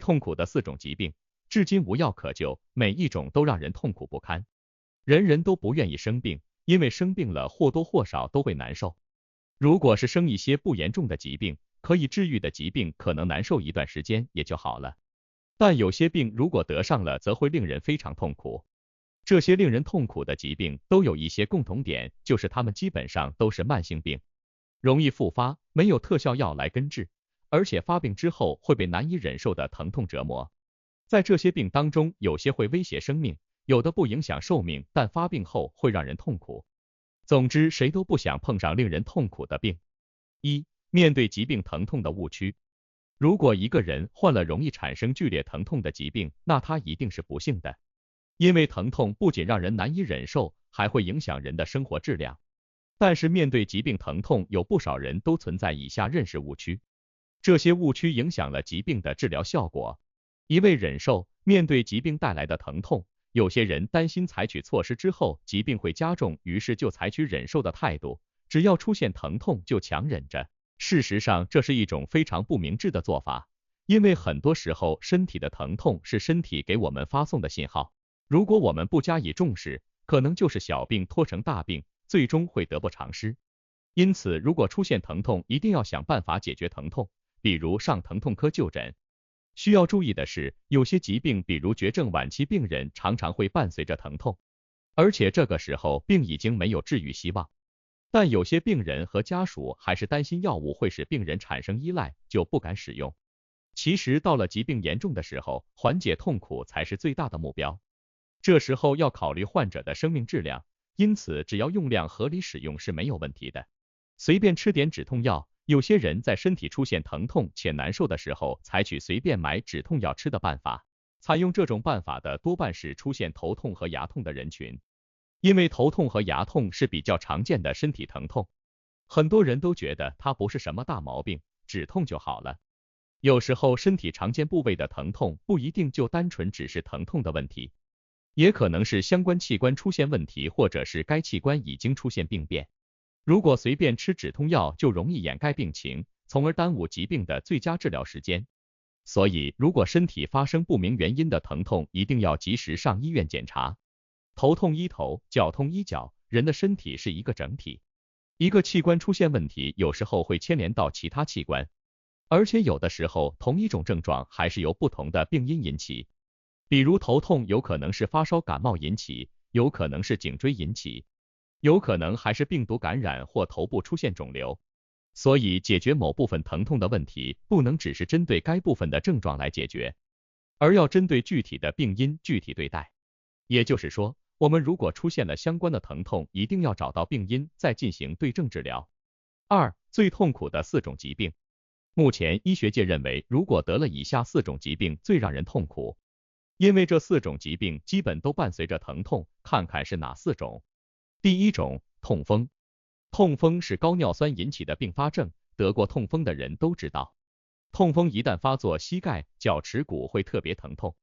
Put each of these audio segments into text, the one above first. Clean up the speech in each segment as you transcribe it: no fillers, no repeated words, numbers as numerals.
痛苦的4种疾病，至今无药可救，每一种都让人痛苦不堪。人人都不愿意生病，因为生病了或多或少都会难受。如果是生一些不严重的疾病，可以治愈的疾病，可能难受一段时间也就好了。但有些病如果得上了，则会令人非常痛苦。这些令人痛苦的疾病都有一些共同点，就是它们基本上都是慢性病，容易复发，没有特效药来根治，而且发病之后会被难以忍受的疼痛折磨。在这些病当中，有些会威胁生命，有的不影响寿命，但发病后会让人痛苦。总之，谁都不想碰上令人痛苦的病。1、面对疾病疼痛的误区。如果一个人患了容易产生剧烈疼痛的疾病，那他一定是不幸的。因为疼痛不仅让人难以忍受，还会影响人的生活质量。但是面对疾病疼痛，有不少人都存在以下认识误区。这些误区影响了疾病的治疗效果。一味忍受，面对疾病带来的疼痛，有些人担心采取措施之后疾病会加重，于是就采取忍受的态度，只要出现疼痛就强忍着。事实上，这是一种非常不明智的做法，因为很多时候身体的疼痛是身体给我们发送的信号，如果我们不加以重视，可能就是小病拖成大病，最终会得不偿失。因此，如果出现疼痛，一定要想办法解决疼痛，比如上疼痛科就诊。需要注意的是，有些疾病，比如绝症晚期病人，常常会伴随着疼痛，而且这个时候病已经没有治愈希望。但有些病人和家属还是担心药物会使病人产生依赖，就不敢使用。其实到了疾病严重的时候，缓解痛苦才是最大的目标。这时候要考虑患者的生命质量，因此只要用量合理使用是没有问题的。随便吃点止痛药，有些人在身体出现疼痛且难受的时候，采取随便买止痛药吃的办法。采用这种办法的多半是出现头痛和牙痛的人群。因为头痛和牙痛是比较常见的身体疼痛，很多人都觉得它不是什么大毛病，止痛就好了。有时候身体常见部位的疼痛不一定就单纯只是疼痛的问题，也可能是相关器官出现问题，或者是该器官已经出现病变。如果随便吃止痛药，就容易掩盖病情，从而耽误疾病的最佳治疗时间。所以，如果身体发生不明原因的疼痛，一定要及时上医院检查。头痛医头，脚痛医脚，人的身体是一个整体，一个器官出现问题，有时候会牵连到其他器官，而且有的时候同一种症状还是由不同的病因引起。比如头痛有可能是发烧感冒引起，有可能是颈椎引起，有可能还是病毒感染或头部出现肿瘤。所以解决某部分疼痛的问题，不能只是针对该部分的症状来解决，而要针对具体的病因具体对待。也就是说，我们如果出现了相关的疼痛，一定要找到病因，再进行对症治疗。2、最痛苦的4种疾病。目前医学界认为，如果得了以下4种疾病最让人痛苦，因为这4种疾病基本都伴随着疼痛，看看是哪4种。第1种，痛风。痛风是高尿酸引起的并发症，得过痛风的人都知道，痛风一旦发作，膝盖、脚趾骨会特别疼痛，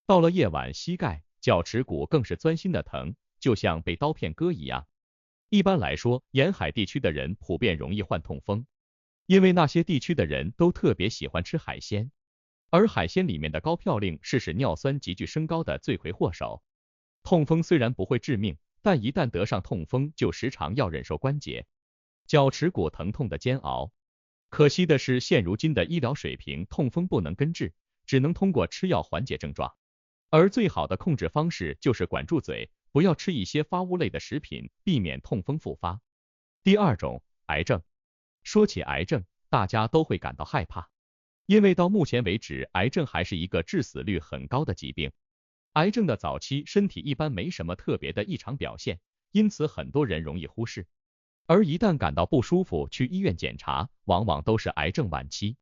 到了夜晚，膝盖、脚趾骨更是钻心的疼，就像被刀片割一样。一般来说，沿海地区的人普遍容易患痛风，因为那些地区的人都特别喜欢吃海鲜，而海鲜里面的高嘌呤是使尿酸急剧升高的罪魁祸首。痛风虽然不会致命，但一旦得上痛风，就时常要忍受关节、脚趾骨疼痛的煎熬。可惜的是，现如今的医疗水平，痛风不能根治，只能通过吃药缓解症状。而最好的控制方式就是管住嘴，不要吃一些发物类的食品，避免痛风复发。第2种，癌症。说起癌症，大家都会感到害怕，因为到目前为止，癌症还是一个致死率很高的疾病。癌症的早期，身体一般没什么特别的异常表现，因此很多人容易忽视。而一旦感到不舒服，去医院检查，往往都是癌症晚期。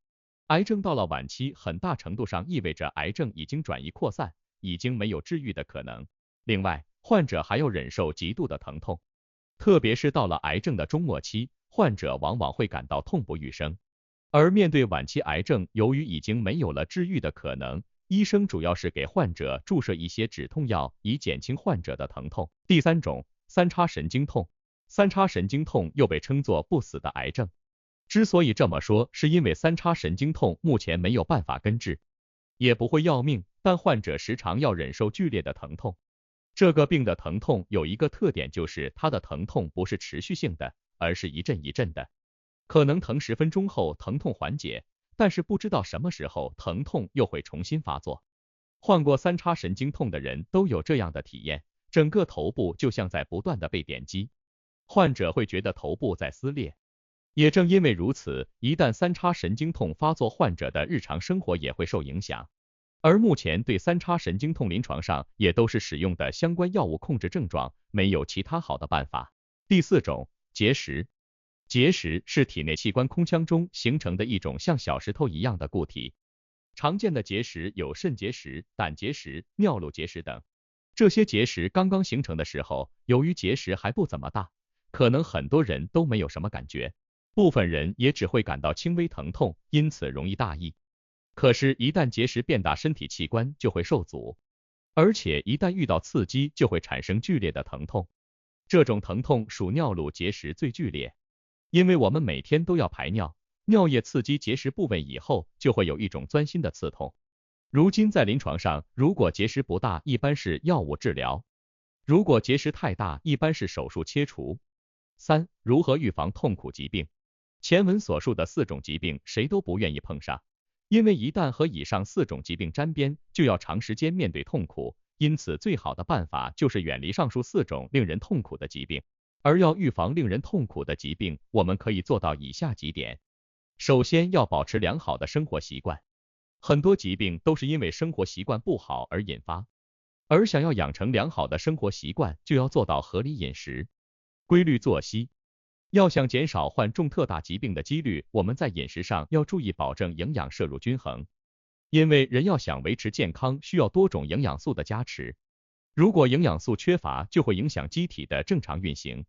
癌症到了晚期，很大程度上意味着癌症已经转移扩散，已经没有治愈的可能。另外，患者还要忍受极度的疼痛，特别是到了癌症的中末期，患者往往会感到痛不欲生。而面对晚期癌症，由于已经没有了治愈的可能，医生主要是给患者注射一些止痛药，以减轻患者的疼痛。第3种，三叉神经痛。三叉神经痛又被称作不死的癌症。之所以这么说，是因为三叉神经痛目前没有办法根治，也不会要命，但患者时常要忍受剧烈的疼痛。这个病的疼痛有一个特点，就是它的疼痛不是持续性的，而是一阵一阵的，可能疼10分钟后疼痛缓解，但是不知道什么时候疼痛又会重新发作。患过三叉神经痛的人都有这样的体验，整个头部就像在不断的被点击，患者会觉得头部在撕裂。也正因为如此，一旦三叉神经痛发作，患者的日常生活也会受影响。而目前对三叉神经痛临床上也都是使用的相关药物控制症状，没有其他好的办法。第4种，结石。结石是体内器官空腔中形成的一种像小石头一样的固体。常见的结石有肾结石、胆结石、尿路结石等。这些结石刚刚形成的时候，由于结石还不怎么大，可能很多人都没有什么感觉，部分人也只会感到轻微疼痛，因此容易大意。可是，一旦结石变大，身体器官就会受阻，而且一旦遇到刺激，就会产生剧烈的疼痛。这种疼痛属尿路结石最剧烈，因为我们每天都要排尿，尿液刺激结石部位以后，就会有一种钻心的刺痛。如今在临床上，如果结石不大，一般是药物治疗；如果结石太大，一般是手术切除。3. 如何预防痛苦疾病？前文所述的4种疾病，谁都不愿意碰上。因为一旦和以上4种疾病沾边，就要长时间面对痛苦，因此最好的办法就是远离上述4种令人痛苦的疾病。而要预防令人痛苦的疾病，我们可以做到以下几点。首先要保持良好的生活习惯，很多疾病都是因为生活习惯不好而引发，而想要养成良好的生活习惯，就要做到合理饮食、规律作息。要想减少患重特大疾病的几率，我们在饮食上要注意保证营养摄入均衡，因为人要想维持健康，需要多种营养素的加持。如果营养素缺乏，就会影响机体的正常运行。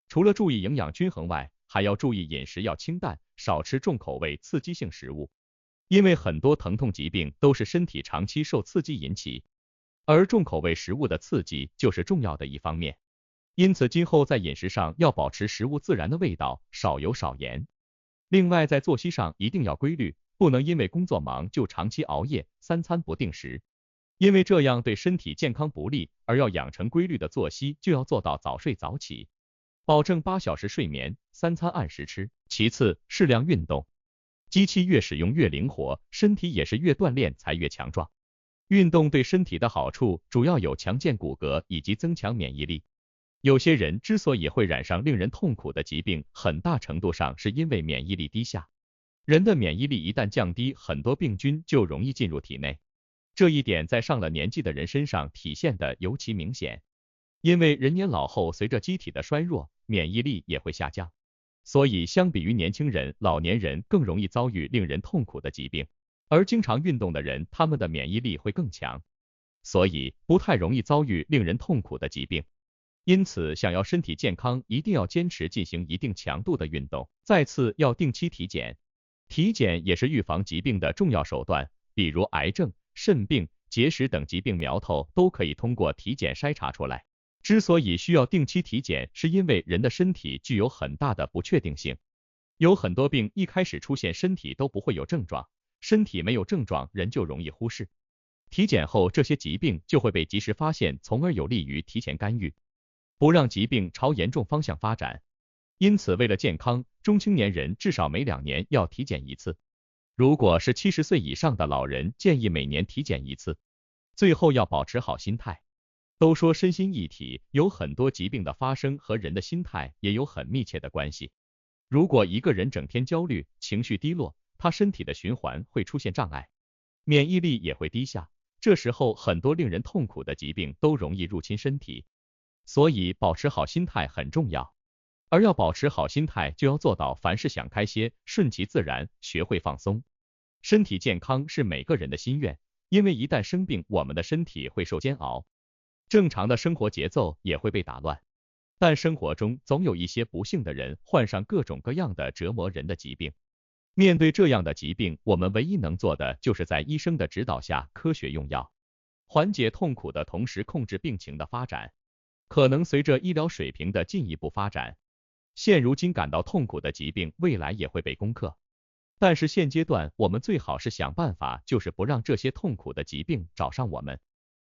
除了注意营养均衡外，还要注意饮食要清淡，少吃重口味刺激性食物，因为很多疼痛疾病都是身体长期受刺激引起，而重口味食物的刺激就是重要的一方面。因此今后在饮食上要保持食物自然的味道，少油少盐。另外在作息上一定要规律，不能因为工作忙就长期熬夜，3餐不定时，因为这样对身体健康不利，而要养成规律的作息，就要做到早睡早起，保证8小时睡眠，3餐按时吃。其次，适量运动。机器越使用越灵活，身体也是越锻炼才越强壮。运动对身体的好处主要有强健骨骼以及增强免疫力。有些人之所以会染上令人痛苦的疾病，很大程度上是因为免疫力低下。人的免疫力一旦降低，很多病菌就容易进入体内。这一点在上了年纪的人身上体现的尤其明显。因为人年老后，随着机体的衰弱，免疫力也会下降，所以相比于年轻人，老年人更容易遭遇令人痛苦的疾病。而经常运动的人，他们的免疫力会更强，所以不太容易遭遇令人痛苦的疾病。因此，想要身体健康，一定要坚持进行一定强度的运动。再次，要定期体检，体检也是预防疾病的重要手段，比如癌症、肾病、结石等疾病苗头都可以通过体检筛查出来。之所以需要定期体检，是因为人的身体具有很大的不确定性，有很多病一开始出现身体都不会有症状，身体没有症状，人就容易忽视。体检后，这些疾病就会被及时发现，从而有利于提前干预，不让疾病朝严重方向发展。因此，为了健康，中青年人至少每2年要体检1次。如果是70岁以上的老人，建议每年体检1次。最后要保持好心态。都说身心一体，有很多疾病的发生和人的心态也有很密切的关系。如果一个人整天焦虑，情绪低落，他身体的循环会出现障碍，免疫力也会低下，这时候很多令人痛苦的疾病都容易入侵身体。所以保持好心态很重要。而要保持好心态，就要做到凡事想开些，顺其自然，学会放松。身体健康是每个人的心愿，因为一旦生病，我们的身体会受煎熬，正常的生活节奏也会被打乱。但生活中总有一些不幸的人患上各种各样的折磨人的疾病。面对这样的疾病，我们唯一能做的就是在医生的指导下科学用药，缓解痛苦的同时控制病情的发展。可能随着医疗水平的进一步发展，现如今感到痛苦的疾病，未来也会被攻克。但是现阶段我们最好是想办法，就是不让这些痛苦的疾病找上我们。